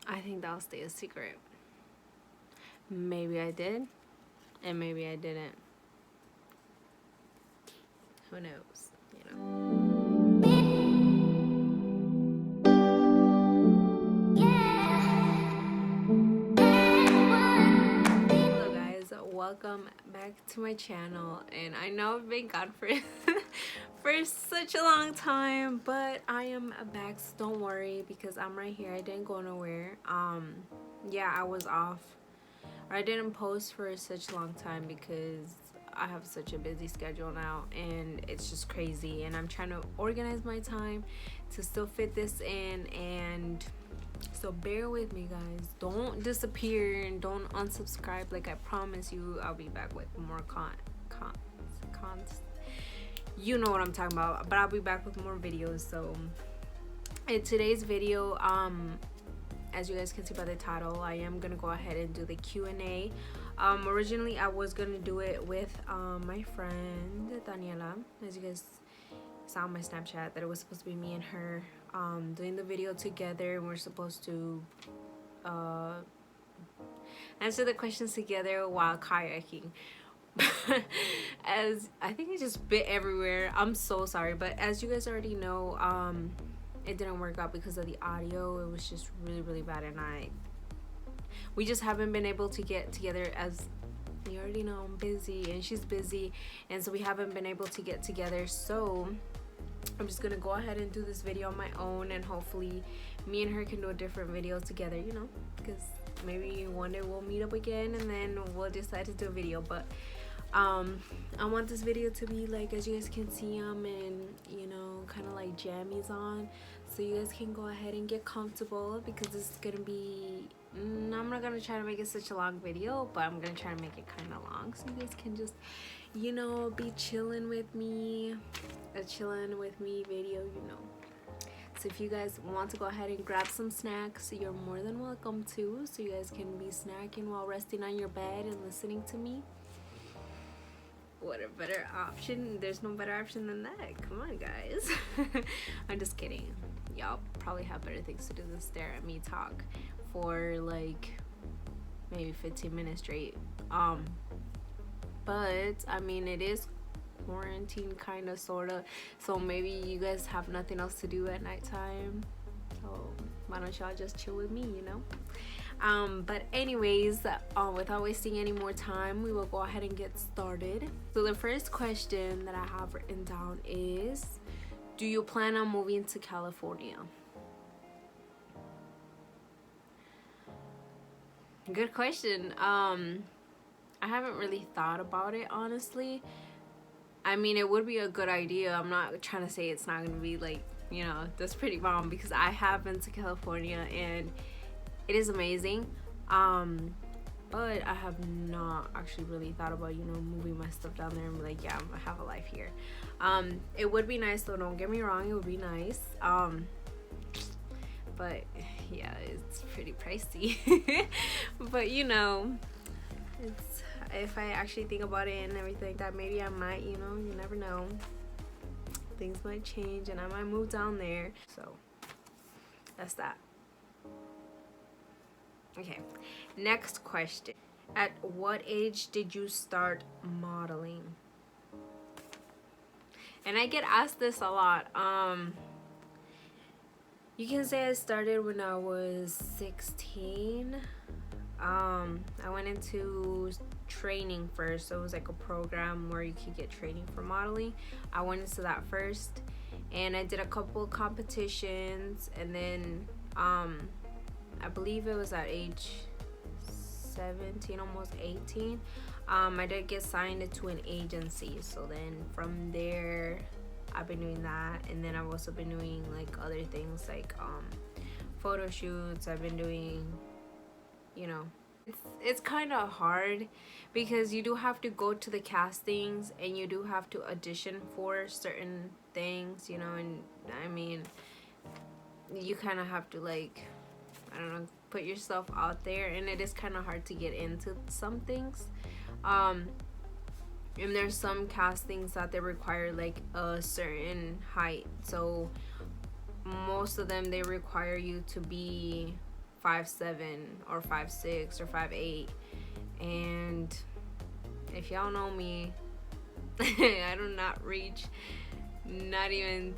I think that'll stay a secret. Maybe I did, and maybe I didn't. Who knows, you know? Hello guys, welcome back to my channel. And I know I've been gone for for such a long time, but I am back, so don't worry because I'm right here. I didn't go nowhere. Yeah, I was off. I didn't post for such a long time because I have such a busy schedule now and it's just crazy, and I'm trying to organize my time to still fit this in. And so bear with me guys, don't disappear and don't unsubscribe. Like I promise you, I'll be back with more cons, you know what I'm talking about, but I'll be back with more videos. So in today's video, as you guys can see by the title, I am gonna go ahead and do the Q&A. Originally I was gonna do it with my friend Daniela. As you guys saw on my Snapchat, that it was supposed to be me and her doing the video together, and we're supposed to answer the questions together while kayaking. As I think it just bit everywhere, I'm so sorry, but as you guys already know, it didn't work out because of the audio. It was just really bad, and we just haven't been able to get together. As you already know, I'm busy and she's busy, and so we haven't been able to get together. So I'm just gonna go ahead and do this video on my own, and hopefully me and her can do a different video together, you know, because maybe one day we'll meet up again and then we'll decide to do a video. But I want this video to be like, as you guys can see, and you know, kind of like jammies on, so you guys can go ahead and get comfortable, because this is gonna be, I'm not gonna try to make it such a long video, but I'm gonna try to make it kind of long, so you guys can just, you know, be chilling with me, a chilling with me video, you know. So if you guys want to go ahead and grab some snacks, you're more than welcome to, so you guys can be snacking while resting on your bed and listening to me. What a better option. There's no better option than that. Come on guys. I'm just kidding. Y'all probably have better things to do than stare at me talk for like maybe 15 minutes straight. But I mean, it is quarantine kind of, sort of, so maybe you guys have nothing else to do at nighttime, so why don't y'all just chill with me, you know? But anyways, without wasting any more time, we will go ahead and get started. So the first question that I have written down is, do you plan on moving to California? Good question. I haven't really thought about it, honestly. I mean, it would be a good idea. I'm not trying to say it's not gonna be like, you know, that's pretty bomb, because I have been to California and it is amazing. But I have not actually really thought about, you know, moving my stuff down there and be like, yeah, I'm gonna have a life here. It would be nice though, don't get me wrong, it would be nice. But yeah, it's pretty pricey. But you know, it's, if I actually think about it and everything like that, maybe I might, you know, you never know. Things might change and I might move down there. So that's that. Okay, next question. At what age did you start modeling? And I get asked this a lot. You can say I started when I was 16. I went into training first, so it was like a program where you could get training for modeling. I went into that first, and I did a couple competitions, and then I believe it was at age 17, almost 18, I did get signed to an agency. So then from there, I've been doing that, and then I've also been doing like other things like photo shoots. I've been doing, you know, it's kind of hard because you do have to go to the castings and you do have to audition for certain things, you know, and I mean, you kind of have to, like, I don't know, put yourself out there, and it is kind of hard to get into some things. And there's some castings that they require like a certain height, so most of them they require you to be 5'7" or 5'6" or 5'8", and if y'all know me, I do not reach, not even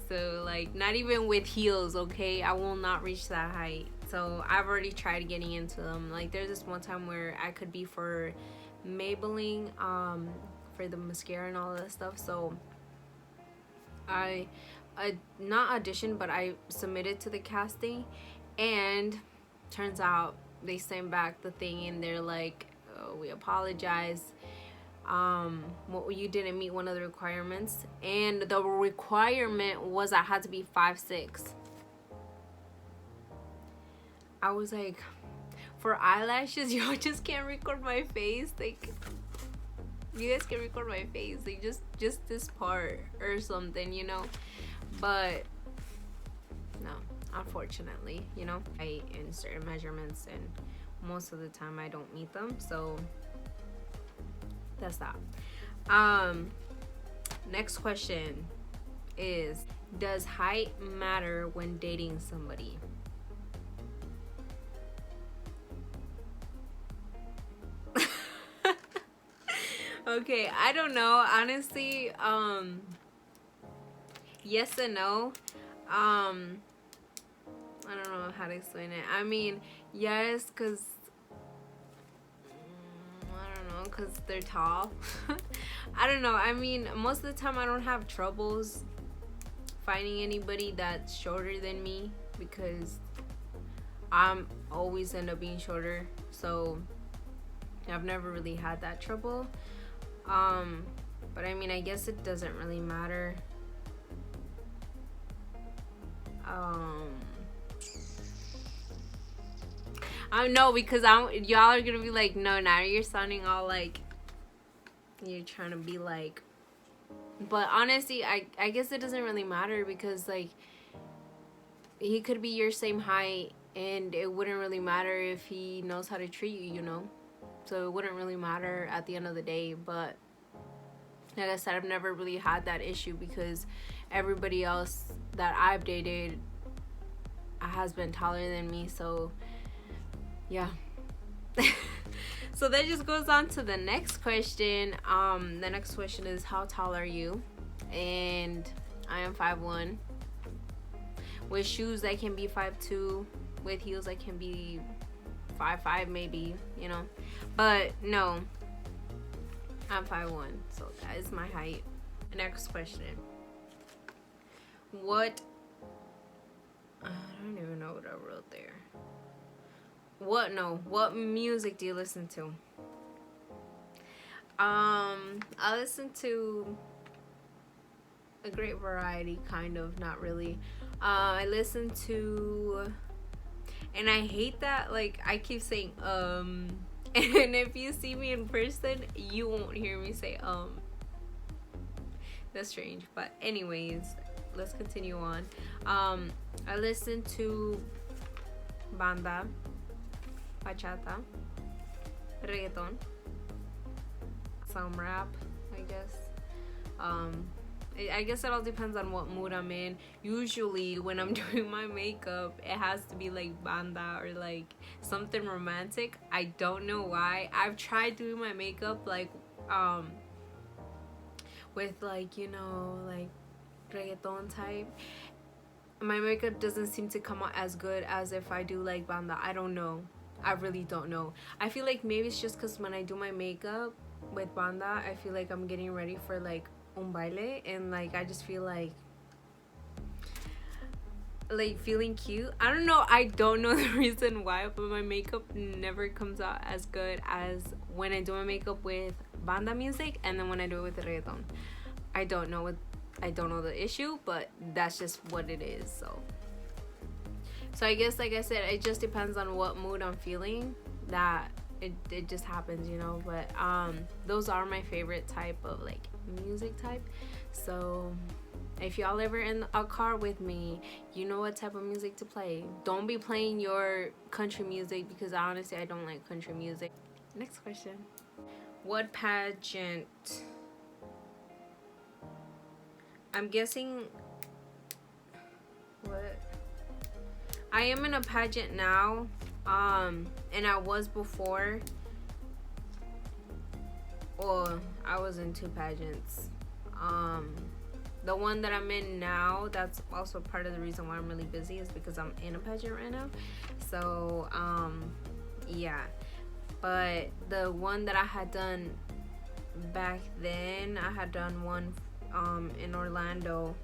with heels, okay? I will not reach that height. So I've already tried getting into them. Like, there's this one time where I could be for Maybelline, for the mascara and all that stuff. So I not auditioned, but I submitted to the casting, and turns out they sent back the thing and they're like, oh, we apologize, well, you didn't meet one of the requirements, and the requirement was I had to be 5'6". I was like, for eyelashes, y'all just can't record my face. Like, you guys can record my face, like just this part or something, you know. But no, unfortunately, you know, I in certain measurements, and most of the time I don't meet them. So that's that. Next question is, does height matter when dating somebody? Okay, I don't know, honestly. Yes and no. I don't know how to explain it. I mean, yes, because I don't know, because they're tall. I don't know. I mean, most of the time I don't have troubles finding anybody that's shorter than me, because I'm always end up being shorter. So I've never really had that trouble. But I mean, I guess it doesn't really matter. I know, because y'all are gonna be like, no, now you're sounding all like you're trying to be like, but honestly, I guess it doesn't really matter, because like, he could be your same height and it wouldn't really matter if he knows how to treat you, you know. So it wouldn't really matter at the end of the day. But like I said, I've never really had that issue, because everybody else that I've dated has been taller than me. So yeah. So that just goes on to the next question. The next question is, how tall are you? And I am 5'1". With shoes I can be 5'2". With heels I can be 5'5", maybe, you know. But no, I'm 5'1", so that is my height. Next question. What, I don't even know what I wrote there. What music do you listen to? I listen to a great variety, kind of, not really. I listen to, and I hate that, like, I keep saying and if you see me in person, you won't hear me say That's strange. But anyways, let's continue on. I listen to banda, bachata, reggaeton, some rap, I guess. I guess it all depends on what mood I'm in. Usually when I'm doing my makeup, it has to be like banda or like something romantic. I don't know why. I've tried doing my makeup like with like, you know, like reggaeton type. My makeup doesn't seem to come out as good as if I do like banda. I don't know. I really don't know. I feel like maybe it's just because when I do my makeup with banda, I feel like I'm getting ready for like un baile, and like I just feel like feeling cute. I don't know. I don't know the reason why, but my makeup never comes out as good as when I do my makeup with banda music and then when I do it with the reggaeton. I don't know the issue, but that's just what it is. So I guess, like I said, it just depends on what mood I'm feeling, that it just happens, you know. But those are my favorite type of like music type. So if y'all ever in a car with me, you know what type of music to play. Don't be playing your country music, because honestly I don't like country music. Next question. What pageant? I'm guessing what? I am in a pageant now. And I was before. Well, I was in 2 pageants. The one that I'm in now, that's also part of the reason why I'm really busy, is because I'm in a pageant right now. So, yeah. But the one that I had done back then, I had done one in Orlando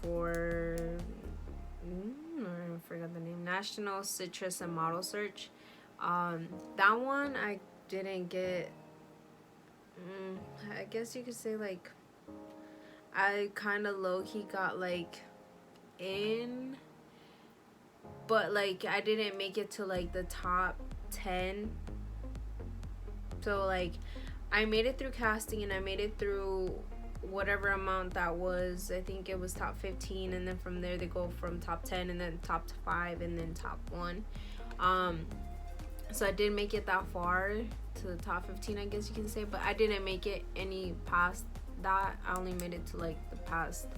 for I forgot the name, National Citrus and Model Search. That one I didn't get. I guess you could say like I kind of low key got like in, but like I didn't make it to like the top 10. So like I made it through casting and I made it through whatever amount that was. I think it was top 15, and then from there they go from top 10 and then top 5 and then top 1. So I didn't make it that far to the top 15, I guess you can say, but I didn't make it any past that. I only made it to like the past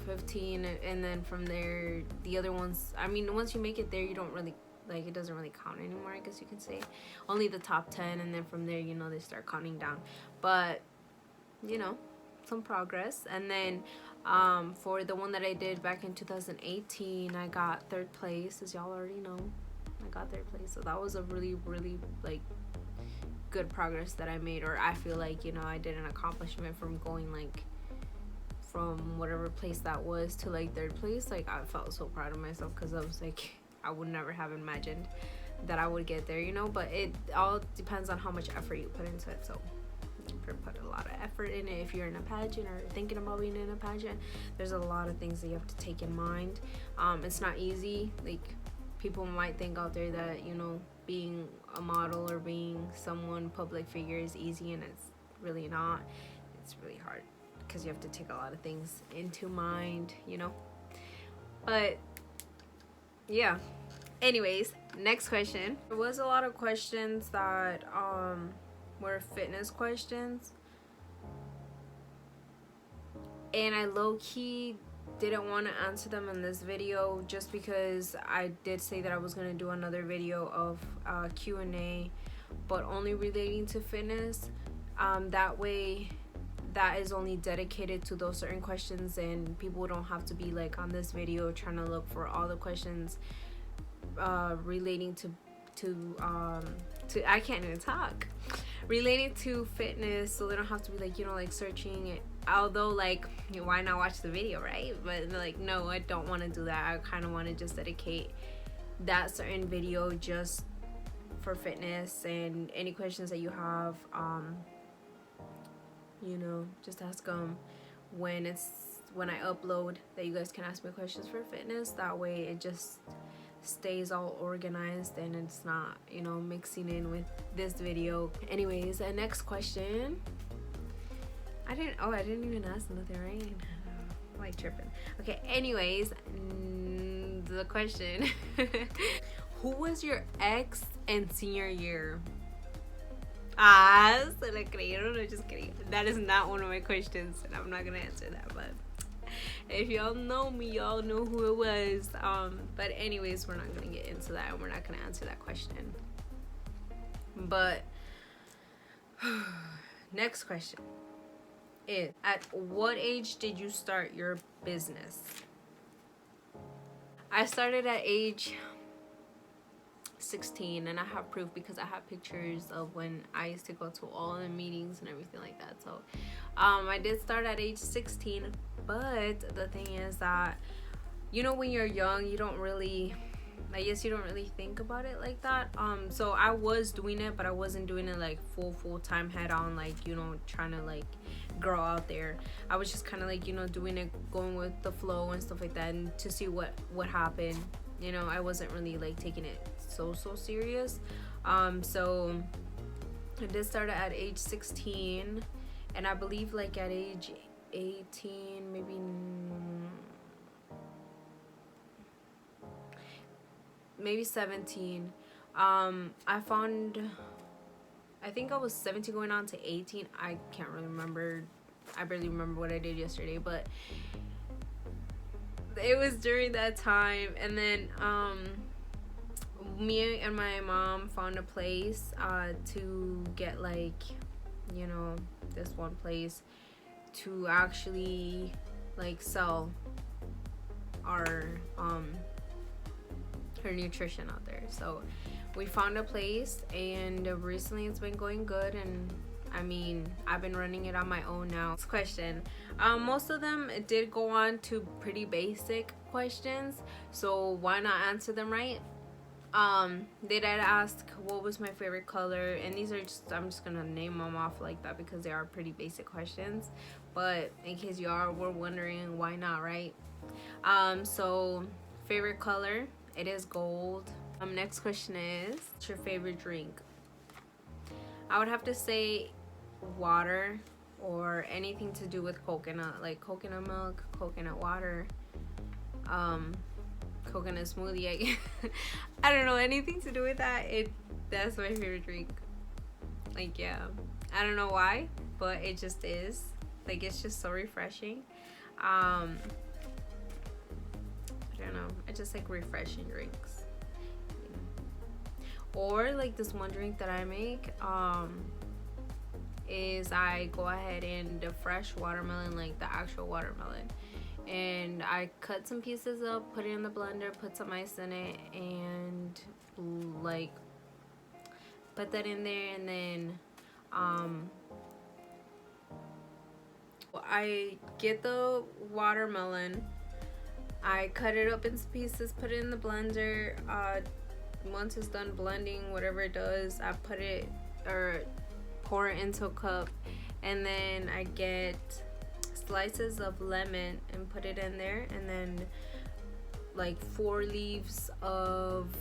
15, and then from there the other ones, I mean, once you make it there, you don't really like, it doesn't really count anymore, I guess you can say. Only the top 10, and then from there, you know, they start counting down. But you know, some progress. And then for the one that I did back in 2018, I got 3rd place, as y'all already know. I got 3rd place, so that was a really like good progress that I made, or I feel like, you know, I did an accomplishment from going like from whatever place that was to like 3rd place. Like I felt so proud of myself, because I was like, I would never have imagined that I would get there, you know. But it all depends on how much effort you put into it. So put a lot of effort in it. If you're in a pageant or thinking about being in a pageant, there's a lot of things that you have to take in mind. It's not easy. Like, people might think out there that, you know, being a model or being someone public figure is easy, and it's really not. It's really hard, because you have to take a lot of things into mind, you know. But yeah, anyways, next question. There was a lot of questions that were fitness questions, and I low-key didn't want to answer them in this video, just because I did say that I was going to do another video of Q&A, but only relating to fitness. That way that is only dedicated to those certain questions, and people don't have to be like on this video trying to look for all the questions relating to I can't even talk, relating to fitness, so they don't have to be like, you know, like searching it. Although, like, why not watch the video, right? But like, no, I don't want to do that. I kind of want to just dedicate that certain video just for fitness, and any questions that you have, you know, just ask them when I upload, that you guys can ask me questions for fitness. That way it just stays all organized, and it's not, you know, mixing in with this video. Anyways, the next question, I didn't even ask nothing, right? I'm like tripping. Okay, anyways, the question who was your ex in senior year? Se la creyeron. No, just kidding. That is not one of my questions, and I'm not gonna answer that. But if y'all know me, y'all know who it was. But anyways, we're not gonna get into that, and we're not gonna answer that question. But next question is, at what age did you start your business? I started at age 16, and I have proof because I have pictures of when I used to go to all the meetings and everything like that. So I did start at age 16, but the thing is that, you know, when you're young, you don't really, I guess you don't really think about it like that. So I was doing it, but I wasn't doing it like full time head on, like, you know, trying to like grow out there. I was just kind of like, you know, doing it, going with the flow and stuff like that, and to see what happened. You know, I wasn't really like taking it so serious. So I did start at age 16, and I believe like at age 18, maybe 17, I think I was 17 going on to 18. I can't really remember. I barely remember what I did yesterday, but it was during that time. And then me and my mom found a place to get, like, you know, this one place to actually like sell our her nutrition out there. So we found a place, and recently it's been going good, and I mean, I've been running it on my own now. This question, most of them did go on to pretty basic questions, so why not answer them right? They did ask what was my favorite color, and these are just, I'm just gonna name them off like that because they are pretty basic questions, but in case you were wondering, why not, right? So favorite color, it is gold. Next question is, what's your favorite drink? I would have to say water, or anything to do with coconut, like coconut milk, coconut water, coconut smoothie. I don't know, anything to do with that. That's my favorite drink. Like, yeah, I don't know why, but it just is. Like, it's just so refreshing. I don't know, I just like refreshing drinks. Or like this one drink that I make, is I go ahead and the fresh watermelon, like the actual watermelon, and I cut some pieces up, put it in the blender, put some ice in it, and like put that in there, and then I get the watermelon, I cut it up in pieces, put it in the blender. Once it's done blending, whatever it does, I put it, or pour it into a cup, and then I get slices of lemon and put it in there, and then like 4 leaves of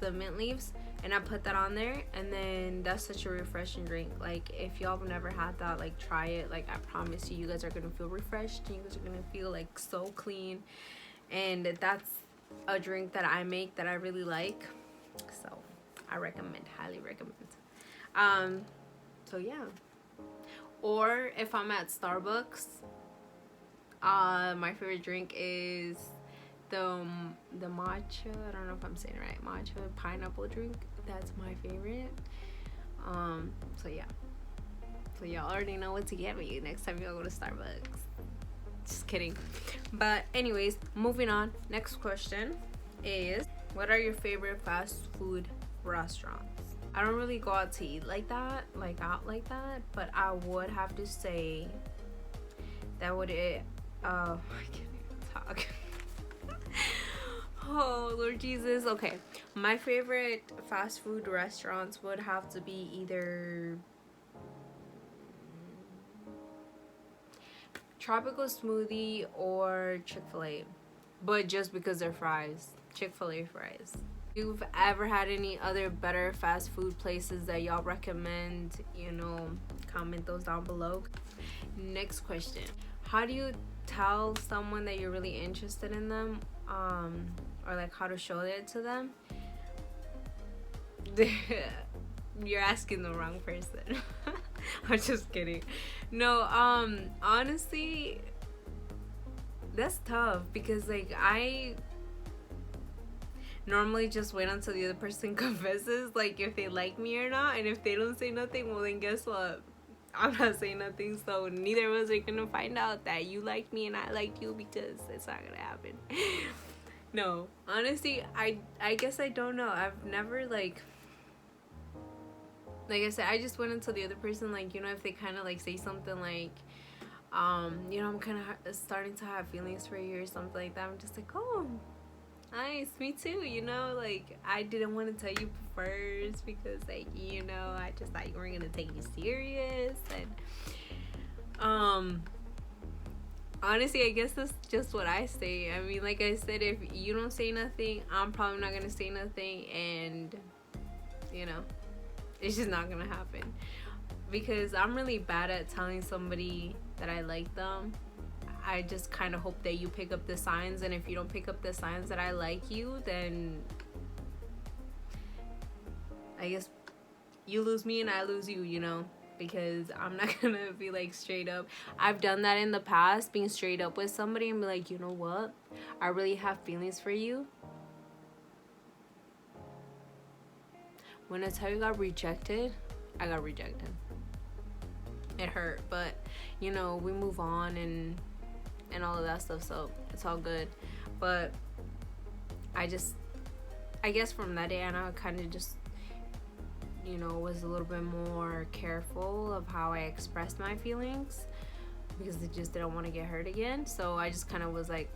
the mint leaves, and I put that on there, and then that's such a refreshing drink. Like, if y'all have never had that, like, try it. Like, I promise you, you guys are gonna feel refreshed, and you guys are gonna feel like so clean, and that's a drink that I make that I really like, so I recommend, highly recommend. So yeah. Or if I'm at Starbucks, my favorite drink is the matcha, I don't know if I'm saying it right, matcha pineapple drink. That's my favorite. So yeah, so y'all already know what to get me next time y'all go to Starbucks. Just kidding. But anyways, moving on. Next question is, what are your favorite fast food restaurants? I don't really go out to eat like that, but I would have to say that would it I can't even talk. Oh Lord Jesus. Okay, my favorite fast food restaurants would have to be either Tropical Smoothie or Chick-fil-A, but just because they're fries. Chick-fil-A fries. If you've ever had any other better fast food places that y'all recommend, you know, comment those down below. Next question, how do you tell someone that you're really interested in them, or like how to show it to them? You're asking the wrong person. I'm just kidding. No, honestly, that's tough, because like I normally just wait until the other person confesses, like if they like me or not, and if they don't say nothing, well then guess what, I'm not saying nothing, so neither of us are gonna find out that you like me and I like you, because it's not gonna happen. No, honestly, I guess I don't know. I've never like I said, I just went until the other person, like, you know, if they kind of like say something like, you know, I'm kind of starting to have feelings for you or something like that, I'm just like, oh, nice, me too, you know, like, I didn't want to tell you first because, like, you know, I just thought you weren't gonna take me serious. And honestly, I guess that's just what I say. I mean, like I said, if you don't say nothing, I'm probably not gonna say nothing, and you know, it's just not gonna happen, because I'm really bad at telling somebody that I like them. I just kind of hope that you pick up the signs, and if you don't pick up the signs that I like you, then I guess you lose me and I lose you, you know. because I'm not gonna be like straight up. I've done that in the past, being straight up with somebody and be like, you know what, I really have feelings for you. When I tell you I got rejected, I got rejected. It hurt, but you know, we move on and all of that stuff, so it's all good. But I guess from that day on, I kind of just, you know, was a little bit more careful of how I expressed my feelings, because I just didn't want to get hurt again. So I just kind of was like,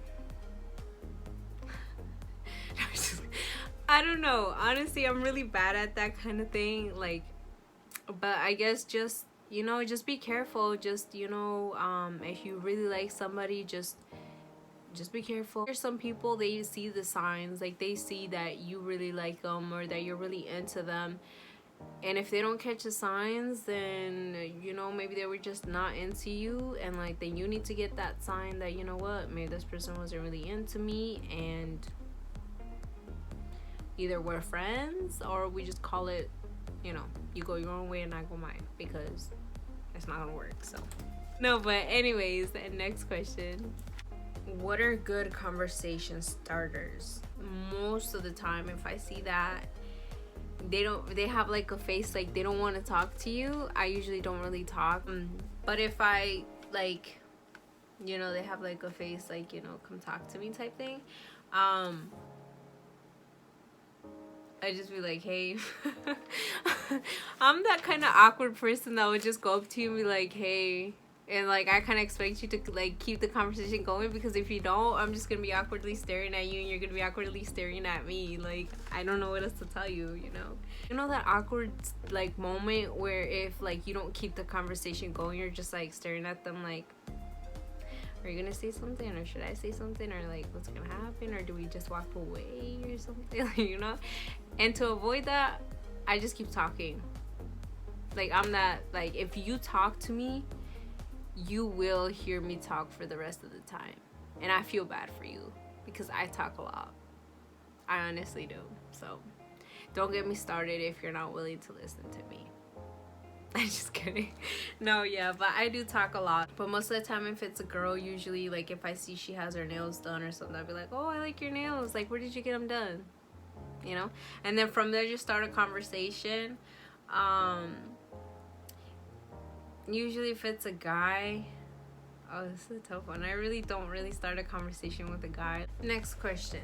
I don't know. Honestly, I'm really bad at that kind of thing. Like, but I guess just, you know, just be careful. Just, you know, if you really like somebody, just be careful. There's some people, they see the signs, like they see that you really like them or that you're really into them, and if they don't catch the signs, then, you know, maybe they were just not into you, and like then you need to get that sign that, you know what, maybe this person wasn't really into me, and either we're friends or we just call it, you know, you go your own way and I go mine, because it's not gonna work. So no, but anyways, the next question: what are good conversation starters? Most of the time, if I see that they have like a face like they don't want to talk to you, I usually don't really talk. But if I, like, you know, they have like a face like, you know, come talk to me type thing, I just be like, hey. I'm that kind of awkward person that would just go up to you and be like, hey, and like I kind of expect you to like keep the conversation going, because if you don't, I'm just gonna be awkwardly staring at you and you're gonna be awkwardly staring at me. Like, I don't know what else to tell you, you know that awkward like moment where if like you don't keep the conversation going, you're just like staring at them like, are you gonna say something, or should I say something, or like what's gonna happen, or do we just walk away or something? You know. And to avoid that, I just keep talking. Like, I'm that, like, if you talk to me, you will hear me talk for the rest of the time. And I feel bad for you because I talk a lot. I honestly do. So don't get me started if you're not willing to listen to me. I'm just kidding. No, yeah, but I do talk a lot. But most of the time, if it's a girl, usually, like, if I see she has her nails done or something, I'll be like, oh, I like your nails. Like, where did you get them done? You know? And then from there, just start a conversation. Usually if it's a guy, oh, this is a tough one. I really don't really start a conversation with a guy. Next question: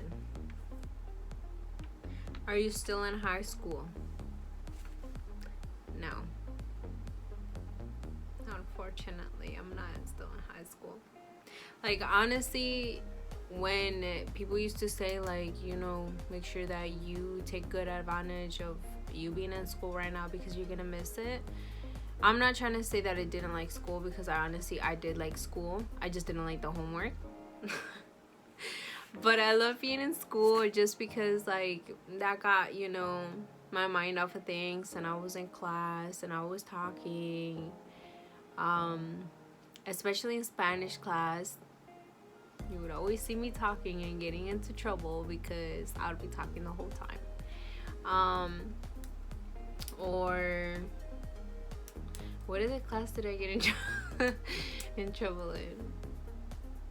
are you still in high school? No, unfortunately, I'm not still in high school. Like, honestly, when people used to say, like, you know, make sure that you take good advantage of you being in school right now because you're gonna miss it. I'm not trying to say that I didn't like school, because I did like school. I just didn't like the homework. But I love being in school just because, like, that got, you know, my mind off of things, and I was in class and I was talking. Especially in Spanish class, you would always see me talking and getting into trouble because I would be talking the whole time. Or what other class did I get in trouble in?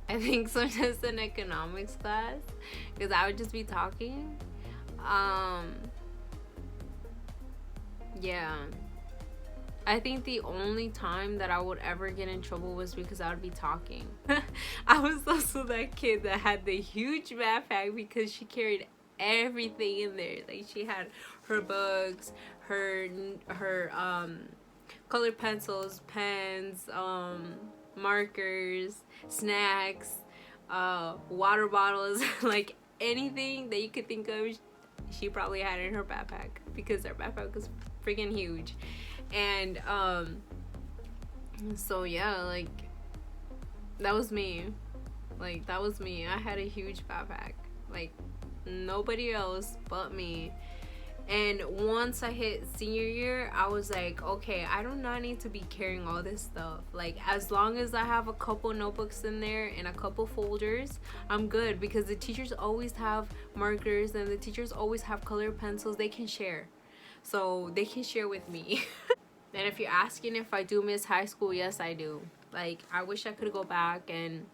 I think sometimes in economics class, because I would just be talking. Yeah. I think the only time that I would ever get in trouble was because I would be talking. I was also that kid that had the huge backpack because she carried everything in there. Like, she had her books, her colored pencils, pens, markers, snacks, water bottles, like anything that you could think of, she probably had in her backpack, because her backpack was freaking huge. And so yeah, like, that was me. Like, that was me. I had a huge backpack, like nobody else but me. And once I hit senior year, I was like, okay, I do not need to be carrying all this stuff. Like, as long as I have a couple notebooks in there and a couple folders, I'm good, because the teachers always have markers and the teachers always have colored pencils. They can share. So they can share with me. And if you're asking if I do miss high school, yes, I do. Like, I wish I could go back and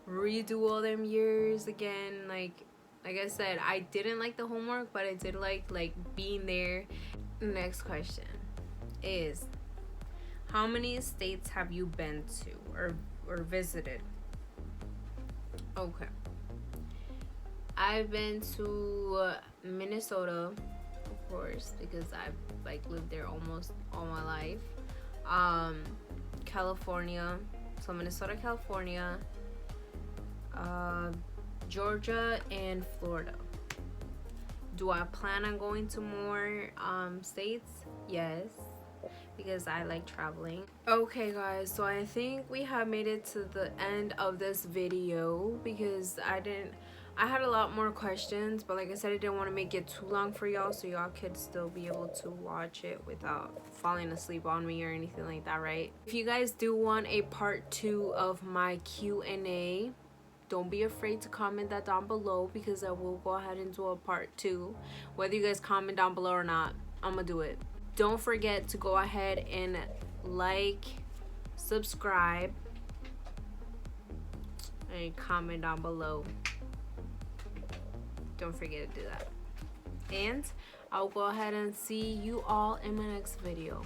redo all them years again. Like I said, I didn't like the homework, but I did like being there. Next question is, how many states have you been to or visited? Okay. I've been to Minnesota, of course, because I've like lived there almost all my life. California, so Minnesota, California, Georgia, and Florida. Do I plan on going to more states? Yes, because I like traveling. Okay guys, so I think we have made it to the end of this video, because I had a lot more questions, but like I said, I didn't want to make it too long for y'all, so y'all could still be able to watch it without falling asleep on me or anything like that, right? If you guys do want a part 2 of my Q&A, don't be afraid to comment that down below, because I will go ahead and do a part 2. Whether you guys comment down below or not, I'm gonna do it. Don't forget to go ahead and like, subscribe, and comment down below. Don't forget to do that. And I'll go ahead and see you all in my next video.